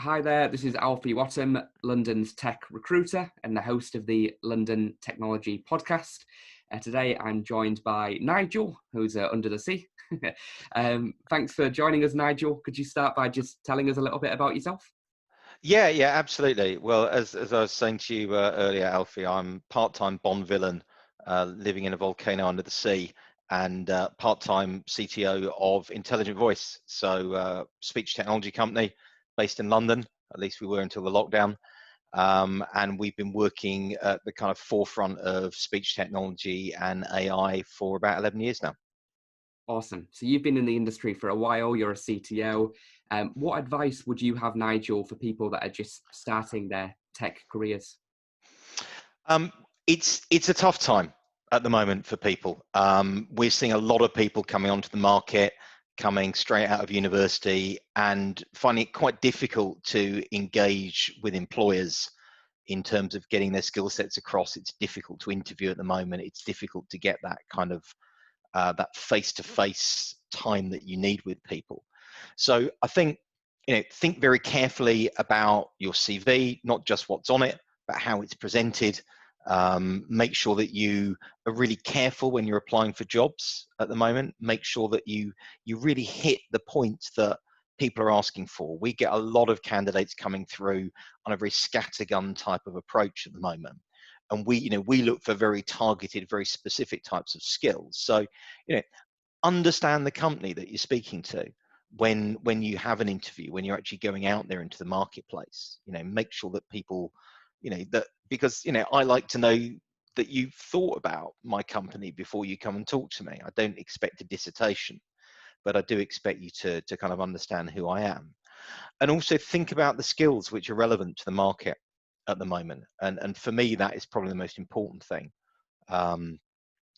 Hi there, this is Alfie Whattam, London's tech recruiter and the host of the London Technology Podcast. Today I'm joined by Nigel, who's under the sea. Thanks for joining us, Nigel. Could you start by just telling us a little bit about yourself? Yeah, absolutely. Well, as I was saying to you earlier, Alfie, I'm part-time Bond villain living in a volcano under the sea, and part-time CTO of Intelligent Voice, so speech technology company based in London. At least we were until the lockdown, and we've been working at the kind of forefront of speech technology and AI for about 11 years now. Awesome. So you've been in the industry for a while, you're a CTO. What advice would you have, Nigel, for people that are just starting their tech careers? Um, it's a tough time at the moment for people. We're seeing a lot of people coming onto the market, coming straight out of university, and finding it quite difficult to engage with employers in terms of getting their skill sets across. It's difficult to interview at the moment. It's difficult to get that kind of that face-to-face time that you need with people. So I think, think very carefully about your CV, not just what's on it, but how it's presented. Make sure that you are really careful when you're applying for jobs at the moment. Make sure that you really hit the points that people are asking for. We get a lot of candidates coming through on a very scattergun type of approach at the moment, and we look for very targeted, very specific types of skills. So understand the company that you're speaking to when you have an interview, when you're actually going out there into the marketplace. Make sure that people, that, because I like to know that you've thought about my company before you come and talk to me. I don't expect a dissertation, but I do expect you to kind of understand who I am, and also think about the skills which are relevant to the market at the moment. And for me, that is probably the most important thing. um,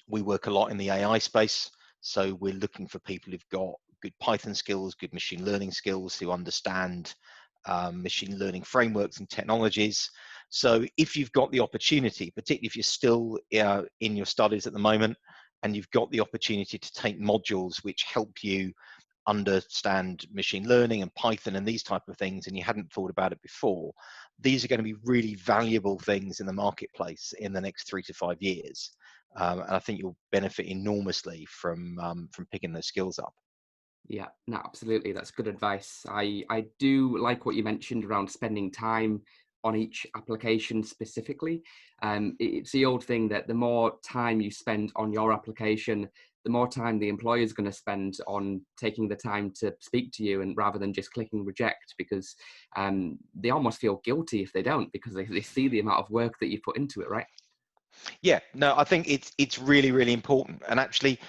we work a lot in the AI space, so we're looking for people who've got good Python skills, good machine learning skills, who understand machine learning frameworks and technologies. So if you've got the opportunity, particularly if you're still in your studies at the moment, and you've got the opportunity to take modules which help you understand machine learning and Python and these type of things, and you hadn't thought about it before, these are going to be really valuable things in the marketplace in the next 3 to 5 years. And I think you'll benefit enormously from picking those skills up. Yeah, no, absolutely. That's good advice. I do like what you mentioned around spending time on each application specifically. It's the old thing that the more time you spend on your application, the more time the employer is going to spend on taking the time to speak to you, and rather than just clicking reject, because they almost feel guilty if they don't, because they see the amount of work that you put into it, right? Yeah, no, I think it's really, really important. And actually,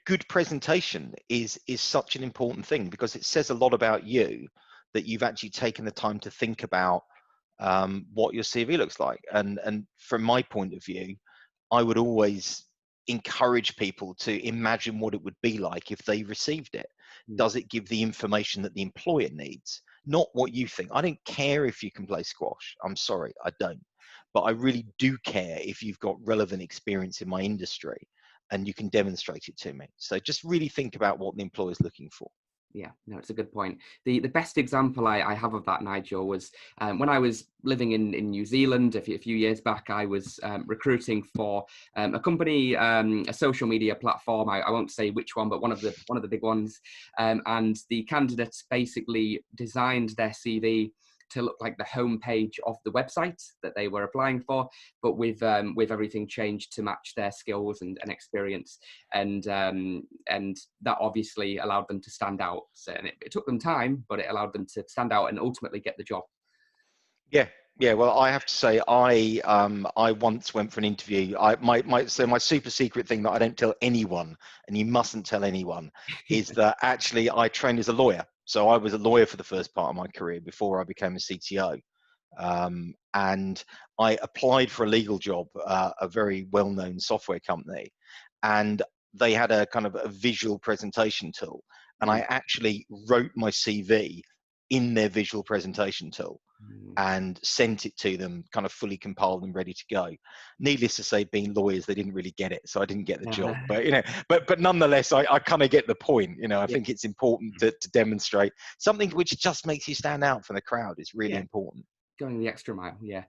good presentation is such an important thing, because it says a lot about you, that you've actually taken the time to think about what your CV looks like. And from my point of view, I would always encourage people to imagine what it would be like if they received it. Mm. Does it give the information that the employer needs? Not what you think. I don't care if you can play squash. I'm sorry, I don't. But I really do care if you've got relevant experience in my industry and you can demonstrate it to me. So just really think about what the employer is looking for. Yeah, no, it's a good point. The best example I have of that, Nigel, was when I was living in New Zealand a few years back. I was recruiting for a company, a social media platform. I won't say which one, but one of the big ones. And the candidates basically designed their CV to look like the homepage of the website that they were applying for, but with everything changed to match their skills and experience, and that obviously allowed them to stand out. So, and it took them time, but it allowed them to stand out and ultimately get the job. Yeah, Well, I have to say, I once went for an interview. My super secret thing that I don't tell anyone, and you mustn't tell anyone, is that actually I trained as a lawyer. So I was a lawyer for the first part of my career before I became a CTO. And I applied for a legal job, a very well-known software company, and they had a kind of a visual presentation tool, and I actually wrote my CV in their visual presentation tool and sent it to them kind of fully compiled and ready to go. Needless to say, being lawyers, they didn't really get it, so I didn't get the job. But but nonetheless, I kind of get the point. I think it's important to demonstrate something which just makes you stand out from the crowd is really important. Going the extra mile. Yeah.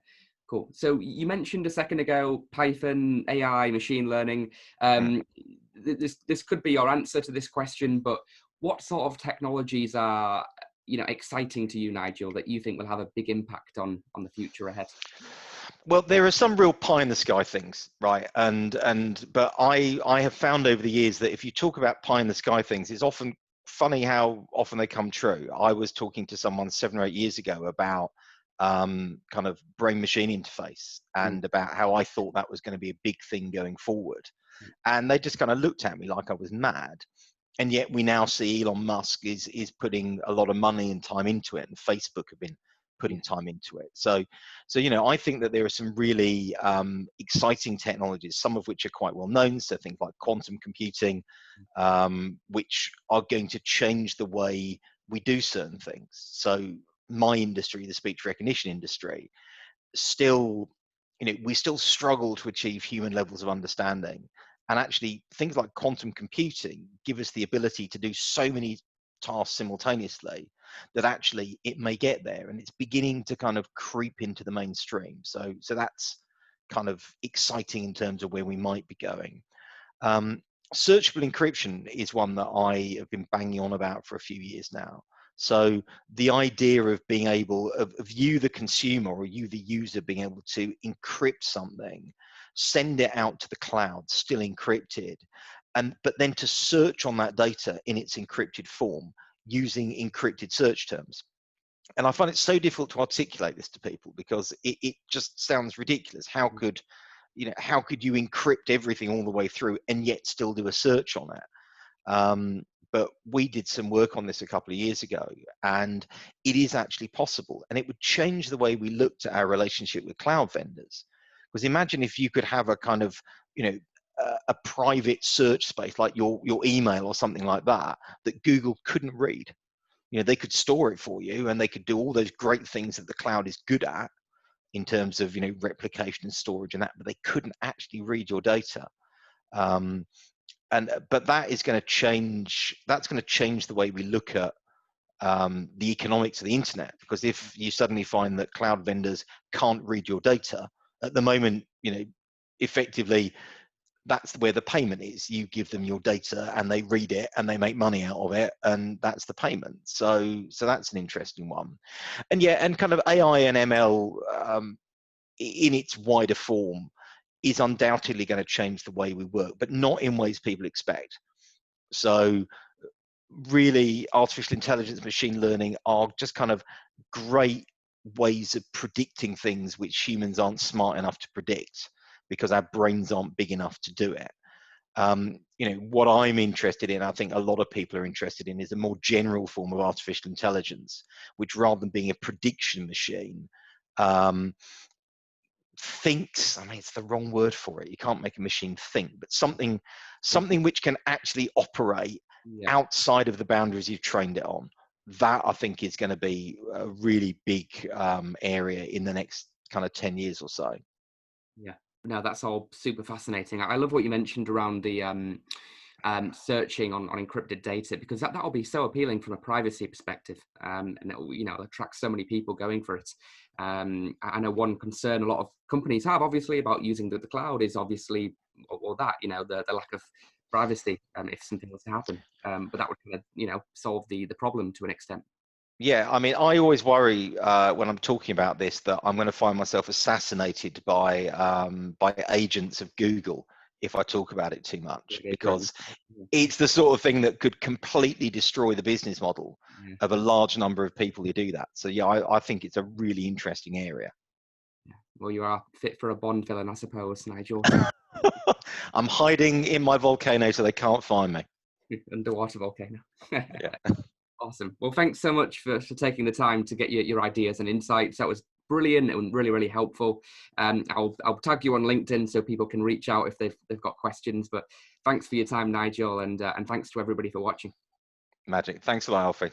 Cool. So you mentioned a second ago Python, AI, machine learning. This could be your answer to this question, but what sort of technologies are exciting to you, Nigel, that you think will have a big impact on the future ahead? Well, there are some real pie in the sky things, right? But I have found over the years that if you talk about pie in the sky things, it's often funny how often they come true. I was talking to someone 7 or 8 years ago about kind of brain machine interface and about how I thought that was going to be a big thing going forward. And they just kind of looked at me like I was mad. And yet we now see Elon Musk is putting a lot of money and time into it, and Facebook have been putting time into it. So I think that there are some really exciting technologies, some of which are quite well known. So things like quantum computing, which are going to change the way we do certain things. So my industry, the speech recognition industry, still, we still struggle to achieve human levels of understanding. And actually, things like quantum computing give us the ability to do so many tasks simultaneously that actually it may get there, and it's beginning to kind of creep into the mainstream. So that's kind of exciting in terms of where we might be going. Searchable encryption is one that I have been banging on about for a few years now. So the idea of being able of you, the consumer, or you, the user, being able to encrypt something, send it out to the cloud, still encrypted, but then to search on that data in its encrypted form using encrypted search terms. And I find it so difficult to articulate this to people because it just sounds ridiculous. How could you encrypt everything all the way through and yet still do a search on it? But we did some work on this a couple of years ago, and it is actually possible. And it would change the way we looked at our relationship with cloud vendors. Because imagine if you could have a kind of, a private search space like your email or something like that Google couldn't read. They could store it for you, and they could do all those great things that the cloud is good at in terms of replication and storage and that, but they couldn't actually read your data. But that is going to change. That's going to change the way we look at the economics of the internet, because if you suddenly find that cloud vendors can't read your data at the moment, effectively that's where the payment is. You give them your data and they read it and they make money out of it, and that's the payment. So that's an interesting one. And kind of AI and ML in its wider form is undoubtedly going to change the way we work, but not in ways people expect. So really, artificial intelligence, machine learning are just kind of great ways of predicting things which humans aren't smart enough to predict because our brains aren't big enough to do it. What I'm interested in, I think a lot of people are interested in, is a more general form of artificial intelligence, which rather than being a prediction machine, thinks. I mean, it's the wrong word for it. You can't make a machine think, but something which can actually operate outside of the boundaries you've trained it on. That, I think, is going to be a really big area in the next kind of 10 years or so. Yeah, no, that's all super fascinating. I love what you mentioned around the searching on encrypted data, because that'll be so appealing from a privacy perspective, and it'll attract so many people going for it. I know one concern a lot of companies have, obviously, about using the cloud is obviously, or that the lack of privacy if something was to happen. But that would kind of solve the problem to an extent. Yeah, I mean, I always worry when I'm talking about this that I'm going to find myself assassinated by agents of Google if I talk about it too much, because it's the sort of thing that could completely destroy the business model of a large number of people who do that. So yeah, I think it's a really interesting area. Well, you are fit for a Bond villain, I suppose, Nigel. I'm hiding in my volcano so they can't find me. Underwater volcano. Yeah. Awesome. Well, thanks so much for taking the time to get your ideas and insights. That was brilliant and really, really helpful. I'll tag you on LinkedIn so people can reach out if they've got questions. But thanks for your time, Nigel, and thanks to everybody for watching. Magic. Thanks a lot, Alfie.